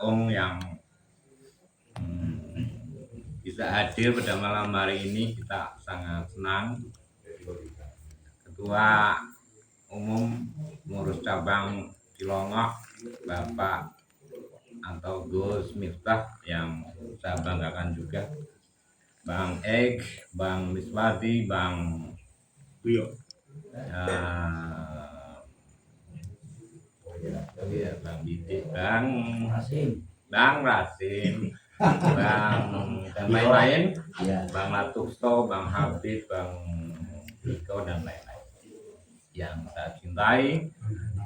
Agung yang bisa hadir pada malam hari ini. Kita sangat senang. Ketua Umum Pengurus Cabang Cilongok, Bapak atau Gus Miftah, yang saya banggakan juga, Bang Ek, Bang Miswati, Bang Buyo, Bang Bidik, Bang Rasim, Bang dan lain-lain, Bang Latusto, Bang Habib, Bang Riko, dan lain-lain yang saya cintai,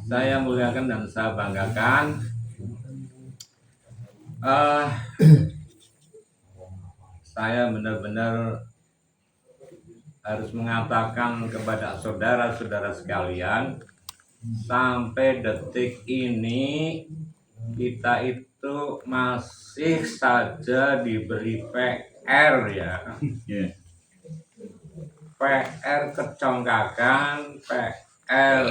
saya muliakan, dan saya banggakan. Saya benar-benar harus mengatakan kepada saudara-saudara sekalian, sampai detik ini kita itu masih saja diberi PR, ya. PR kecongkakan, PR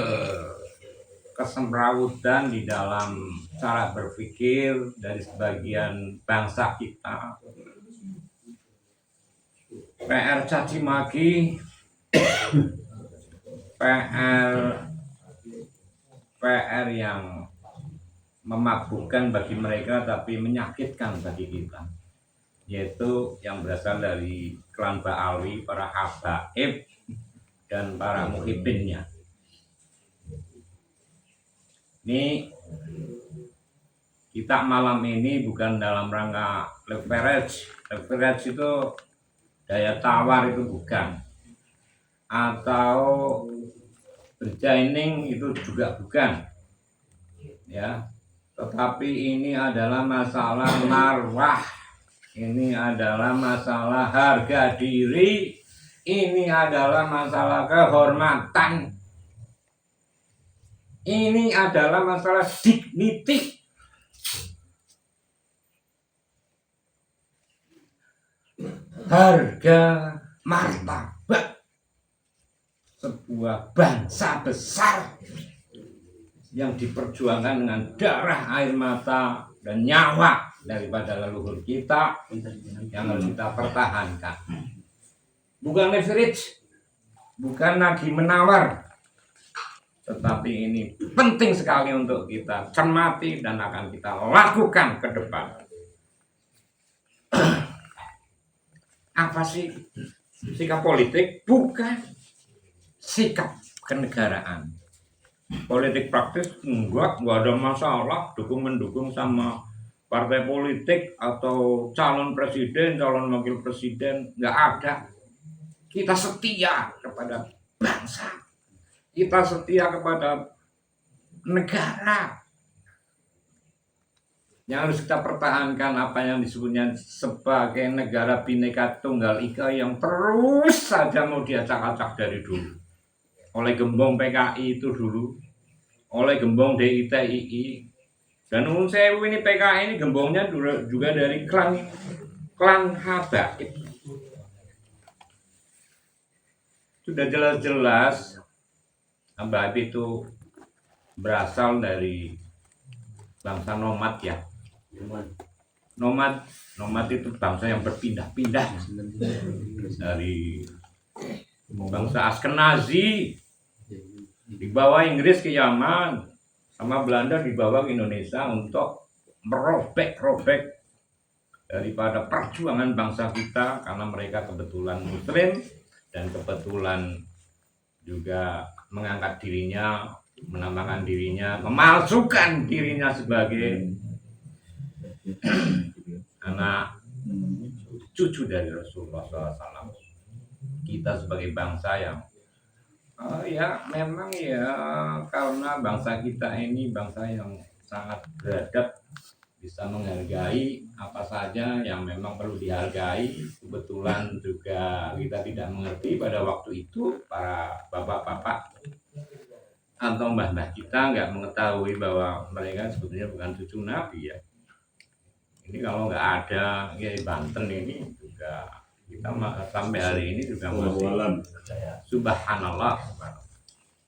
kesemrawutan di dalam cara berpikir dari sebagian bangsa kita, PR caci maki, PR yang memabukkan bagi mereka tapi menyakitkan bagi kita, yaitu yang berasal dari klan Ba'alwi, para habaib dan para muhibbinnya. Ini kita malam ini bukan dalam rangka leverage itu daya tawar, itu bukan, atau berjaining, itu juga bukan, ya. Tetapi ini adalah masalah marwah, ini adalah masalah harga diri, ini adalah masalah kehormatan, ini adalah masalah dignity. Harga martabat sebuah bangsa besar yang diperjuangkan dengan darah, air mata, dan nyawa daripada leluhur kita, yang harus kita pertahankan. Bukan leverage, bukan lagi menawar, tetapi ini penting sekali untuk kita cermati dan akan kita lakukan ke depan. Apa sih sikap politik? Bukan sikap kenegaraan. Politik praktis enggak ada masalah, mendukung sama partai politik atau calon presiden, calon wakil presiden, enggak ada. Kita setia kepada bangsa, kita setia kepada negara. Yang harus kita pertahankan apa yang disebutnya sebagai negara Bhinneka Tunggal Ika, yang terus saja mau diacak-acak dari dulu oleh gembong PKI itu dulu, oleh gembong DITII, dan Nuwun Sewu ini PKI ini gembongnya juga dari klan habaib. Sudah jelas-jelas habaib itu berasal dari bangsa nomad, ya. Nomad itu bangsa yang berpindah-pindah dari bangsa Askenazi dibawa Inggris ke Yaman, sama Belanda dibawa ke Indonesia untuk merobek-robek daripada perjuangan bangsa kita, karena mereka kebetulan Muslim dan kebetulan juga mengangkat dirinya, menamakan dirinya, memalsukan dirinya sebagai anak cucu dari Rasulullah SAW. Kita sebagai bangsa yang ya memang ya, karena bangsa kita ini bangsa yang sangat beradab, bisa menghargai apa saja yang memang perlu dihargai. Kebetulan juga kita tidak mengerti pada waktu itu, para bapak-bapak atau mbah-mbah kita nggak mengetahui bahwa mereka sebetulnya bukan cucu Nabi, ya. Ini kalau nggak ada ya Banten ini juga, kita sampai hari ini juga masih subhanallah.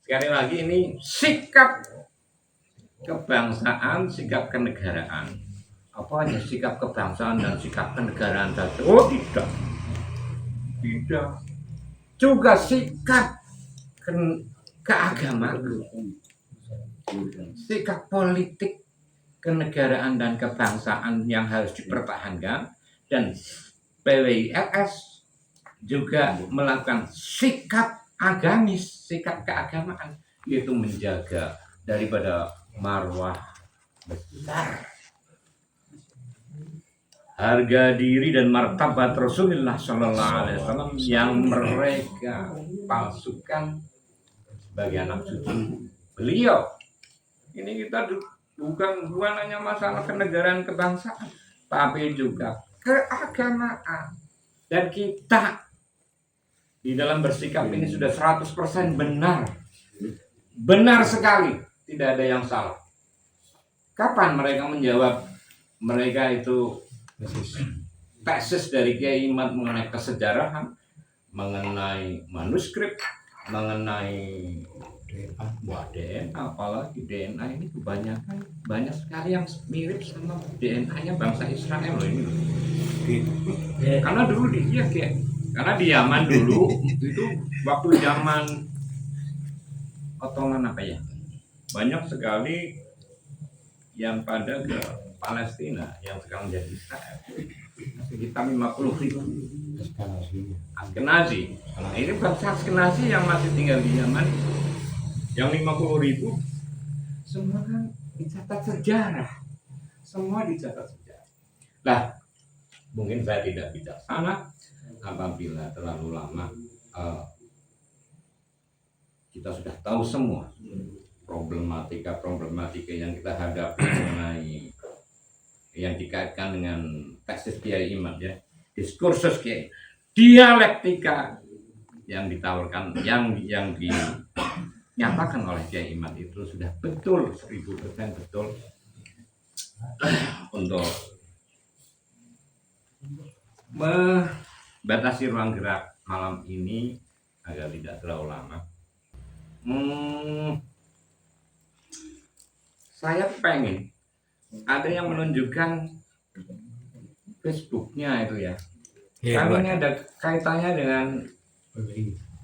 Sekali lagi, ini sikap kebangsaan, sikap kenegaraan. apa hanya sikap kebangsaan dan sikap kenegaraan saja. Oh tidak, tidak. Juga sikap keagamaan, sikap politik kenegaraan dan kebangsaan yang harus dipertahankan, dan PWILS juga melakukan sikap agamis, sikap keagamaan, yaitu menjaga daripada marwah besar, harga diri dan martabat Rasulullah Sallallahu Alaihi Wasallam yang mereka palsukan sebagai anak cucu beliau. Ini kita bukan hanya masalah kenegaraan kebangsaan, tapi juga keagamaan. Dan kita di dalam bersikap ini sudah 100% benar. Benar sekali, tidak ada yang salah. Kapan mereka menjawab mereka itu tesis dari Kiai Imad mengenai kesejarahan, mengenai manuskrip, mengenai DNA, apalagi DNA ini kebanyakan banyak sekali yang mirip sama DNA-nya bangsa Israel loh ini loh. Karena dulu karena di Yaman dulu itu waktu zaman Ottoman apa ya, banyak sekali yang pada ke Palestina yang sekarang jadi Israel, sekitar 50.000 Askenazi. Nah, ini bangsa Askenazi yang masih tinggal di Yaman, yang 50.000 semua kan dicatat sejarah, semua dicatat sejarah. Lah, mungkin saya tidak bijaksana apabila terlalu lama kita sudah tahu semua problematika yang kita hadapi mengenai yang dikaitkan dengan tesis Kiai Imad ya, diskursus Kiai, dialektika yang ditawarkan, yang dinyatakan oleh Kiai Imad itu sudah betul 1000% betul untuk membatasi ruang gerak malam ini agar tidak terlalu lama. Saya pengen ada yang menunjukkan Facebooknya itu ya. Kami ini ada kaitannya dengan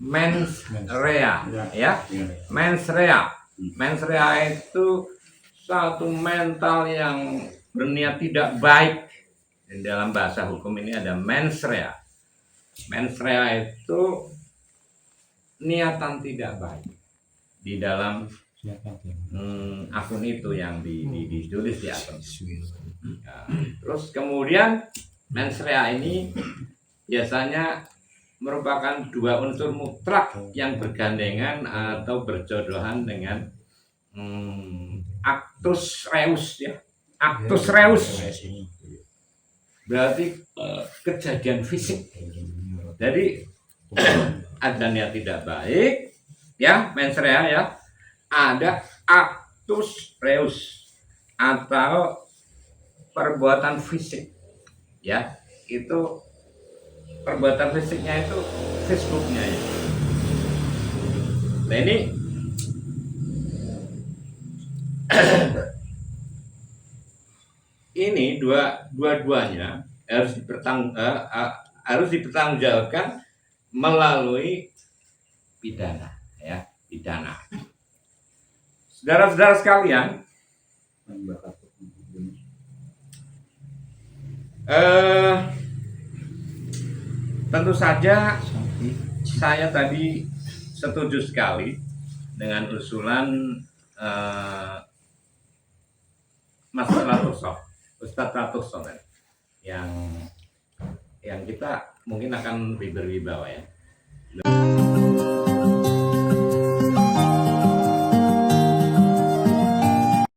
mens rea ya. Mens rea. Mens rea itu satu mental yang berniat tidak baik. Dan dalam bahasa hukum ini ada mens rea. Mens rea itu niatan tidak baik di dalam akun itu yang ditulis di akun. Ya. Terus kemudian mens rea ini biasanya merupakan dua unsur mutlak yang bergandengan atau berjodohan dengan actus reus ya. Actus reus berarti kejadian fisik. Jadi ada niat tidak baik ya, mens rea ya. Ada actus reus atau perbuatan fisik ya, itu perbuatan fisiknya itu Facebooknya ya. Nah ini ini dua-duanya harus dipertanggungjawabkan melalui pidana ya, pidana. Saudara-saudara sekalian, tentu saja saya tadi setuju sekali dengan usulan Mas Ustadz Ratusof yang kita mungkin akan lebih berwibawa ya.